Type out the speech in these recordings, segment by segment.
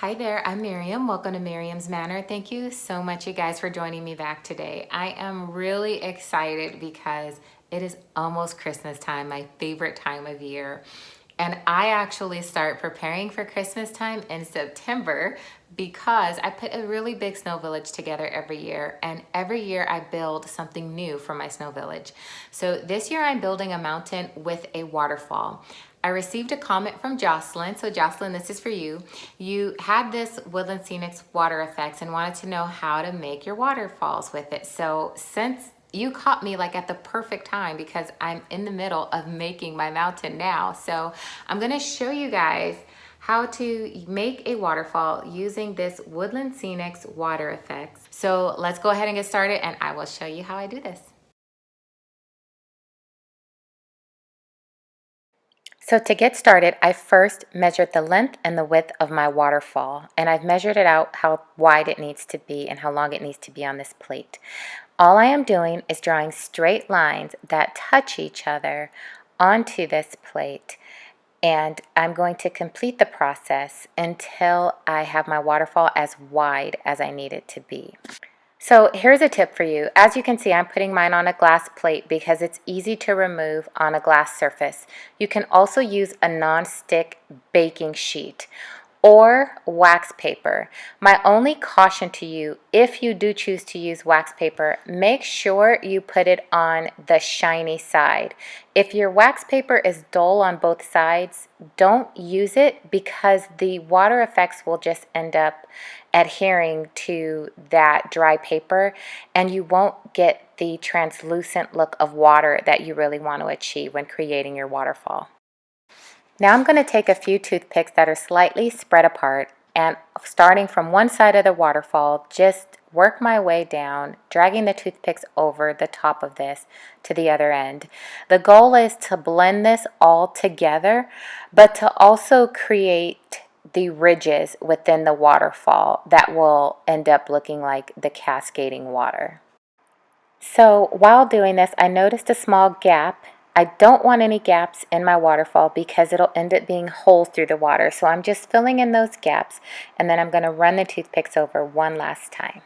Hi there, I'm Miriam. Welcome to Miriam's Manor. Thank you so much, you guys, for joining me back today. I am really excited because it is almost Christmas time, my favorite time of year. And I actually start preparing for Christmas time in September because I put a really big snow village together every year. And every year I build something new for my snow village. So this year I'm building a mountain with a waterfall. I received a comment from Jocelyn. So Jocelyn, this is for you. You had this Woodland Scenics Water Effects and wanted to know how to make your waterfalls with it. So since you caught me like at the perfect time because I'm in the middle of making my mountain now. So I'm gonna show you guys how to make a waterfall using this Woodland Scenics Water Effects. So let's go ahead and get started and I will show you how I do this. So to get started, I first measured the length and the width of my waterfall, and I've measured it out how wide it needs to be and how long it needs to be on this plate. All I am doing is drawing straight lines that touch each other onto this plate, and I'm going to complete the process until I have my waterfall as wide as I need it to be. So here's a tip for you. As you can see, I'm putting mine on a glass plate because it's easy to remove on a glass surface. You can also use a non-stick baking sheet or wax paper. My only caution to you, if you do choose to use wax paper, make sure you put it on the shiny side. If your wax paper is dull on both sides, don't use it because the water effects will just end up adhering to that dry paper and you won't get the translucent look of water that you really want to achieve when creating your waterfall. Now I'm going to take a few toothpicks that are slightly spread apart and starting from one side of the waterfall, just work my way down, dragging the toothpicks over the top of this to the other end. The goal is to blend this all together, but to also create the ridges within the waterfall that will end up looking like the cascading water. So while doing this, I noticed a small gap. I don't want any gaps in my waterfall because it'll end up being holes through the water. So I'm just filling in those gaps and then I'm going to run the toothpicks over one last time.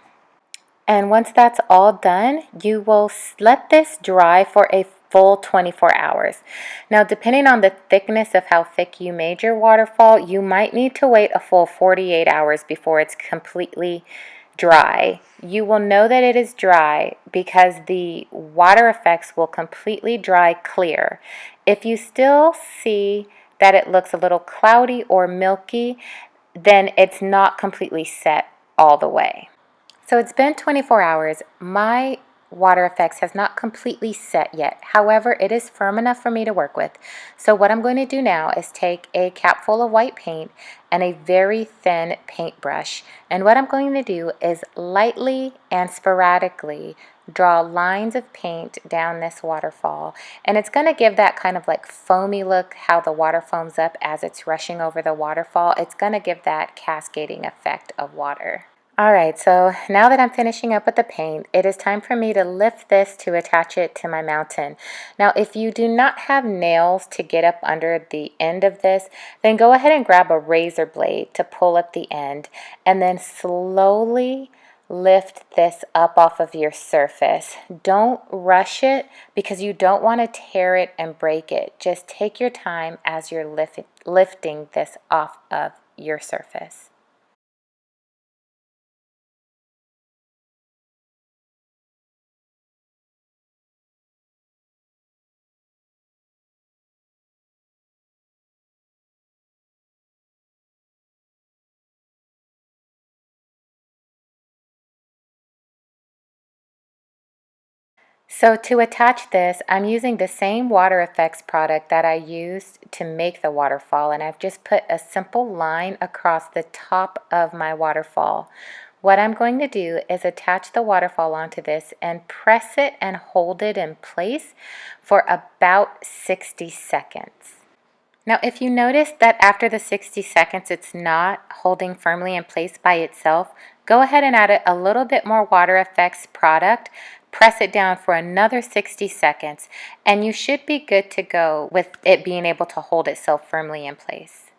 And once that's all done, you will let this dry for a full 24 hours. Now, depending on the thickness of how thick you made your waterfall, you might need to wait a full 48 hours before it's completely dry. You will know that it is dry because the water effects will completely dry clear. If you still see that it looks a little cloudy or milky, then it's not completely set all the way. So it's been 24 hours. My water effects has not completely set yet. However, it is firm enough for me to work with. So what I'm going to do now is take a cap full of white paint and a very thin paintbrush. And what I'm going to do is lightly and sporadically draw lines of paint down this waterfall. And it's going to give that kind of like foamy look, how the water foams up as it's rushing over the waterfall. It's going to give that cascading effect of water. Alright, so now that I'm finishing up with the paint, it is time for me to lift this to attach it to my mountain. Now, if you do not have nails to get up under the end of this, then go ahead and grab a razor blade to pull up the end and then slowly lift this up off of your surface. Don't rush it because you don't want to tear it and break it. Just take your time as you're lifting this off of your surface. So to attach this, I'm using the same water effects product that I used to make the waterfall, and I've just put a simple line across the top of my waterfall. What I'm going to do is attach the waterfall onto this and press it and hold it in place for about 60 seconds. Now, if you notice that after the 60 seconds it's not holding firmly in place by itself, go ahead and add a little bit more water effects product, press it down for another 60 seconds, and you should be good to go with it being able to hold itself firmly in place.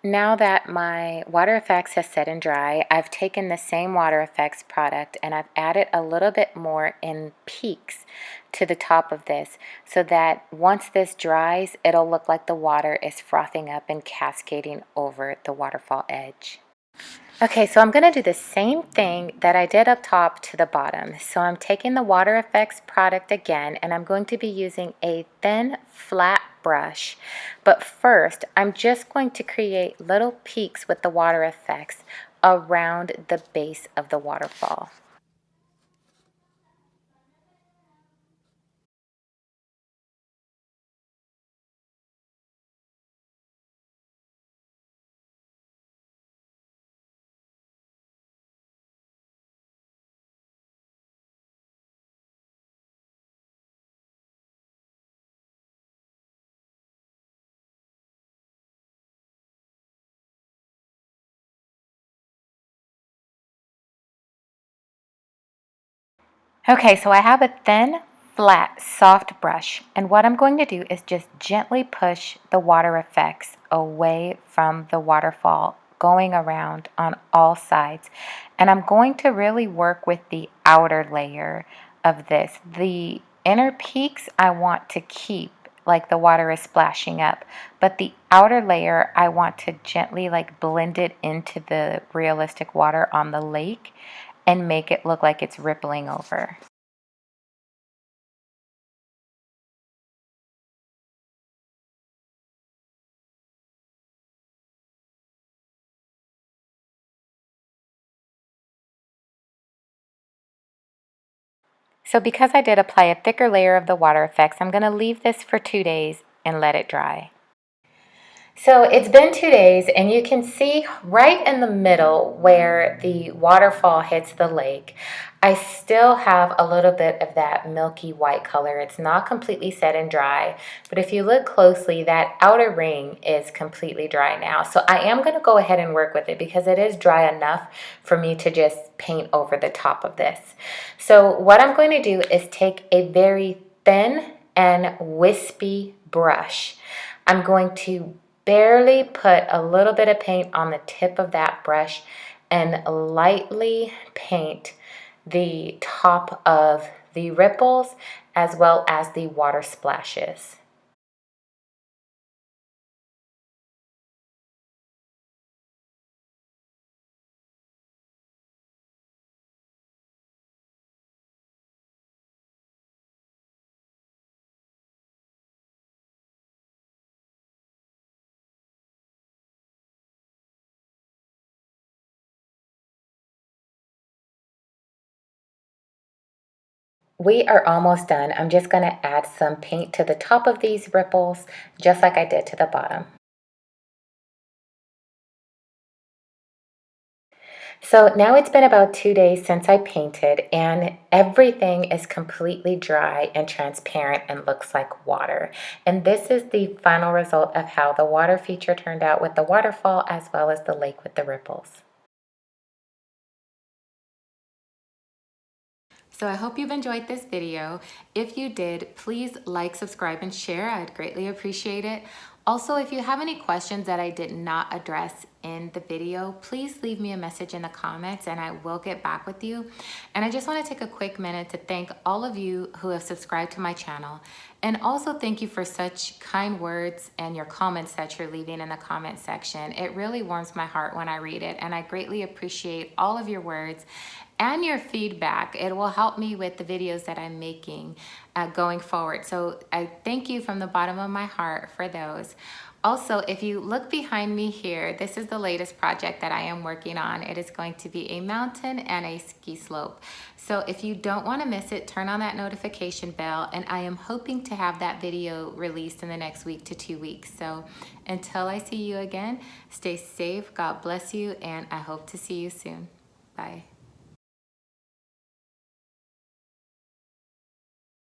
Now that my Water Effects has set and dry, I've taken the same Water Effects product and I've added a little bit more in peaks to the top of this so that once this dries, it'll look like the water is frothing up and cascading over the waterfall edge. Okay, so I'm going to do the same thing that I did up top to the bottom. So I'm taking the Water Effects product again, and I'm going to be using a thin, flat brush. But first, I'm just going to create little peaks with the Water Effects around the base of the waterfall. Okay, so I have a thin, flat, soft brush, and what I'm going to do is just gently push the Water Effects away from the waterfall, going around on all sides. And I'm going to really work with the outer layer of this. The inner peaks I want to keep, like the water is splashing up, but the outer layer I want to gently like blend it into the realistic water on the lake and make it look like it's rippling over. So because I did apply a thicker layer of the Water Effects, I'm going to leave this for 2 days and let it dry. So it's been 2 days, and you can see right in the middle where the waterfall hits the lake, I still have a little bit of that milky white color. It's not completely set and dry, but if you look closely, that outer ring is completely dry now. So I am going to go ahead and work with it because it is dry enough for me to just paint over the top of this. So what I'm going to do is take a very thin and wispy brush. I'm going to barely put a little bit of paint on the tip of that brush and lightly paint the top of the ripples as well as the water splashes. We are almost done. I'm just going to add some paint to the top of these ripples, just like I did to the bottom. So now it's been about 2 days since I painted, and everything is completely dry and transparent and looks like water. And this is the final result of how the water feature turned out with the waterfall as well as the lake with the ripples. So I hope you've enjoyed this video. If you did, please like, subscribe, and share. I'd greatly appreciate it. Also, if you have any questions that I did not address in the video, please leave me a message in the comments and I will get back with you. And I just want to take a quick minute to thank all of you who have subscribed to my channel. And also thank you for such kind words and your comments that you're leaving in the comment section. It really warms my heart when I read it, and I greatly appreciate all of your words and your feedback. It will help me with the videos that I'm making going forward. So I thank you from the bottom of my heart for those. Also, if you look behind me here, this is the latest project that I am working on. It is going to be a mountain and a ski slope. So if you don't want to miss it, turn on that notification bell, and I am hoping to have that video released in the next week to 2 weeks. So until I see you again, stay safe, God bless you, and I hope to see you soon. Bye.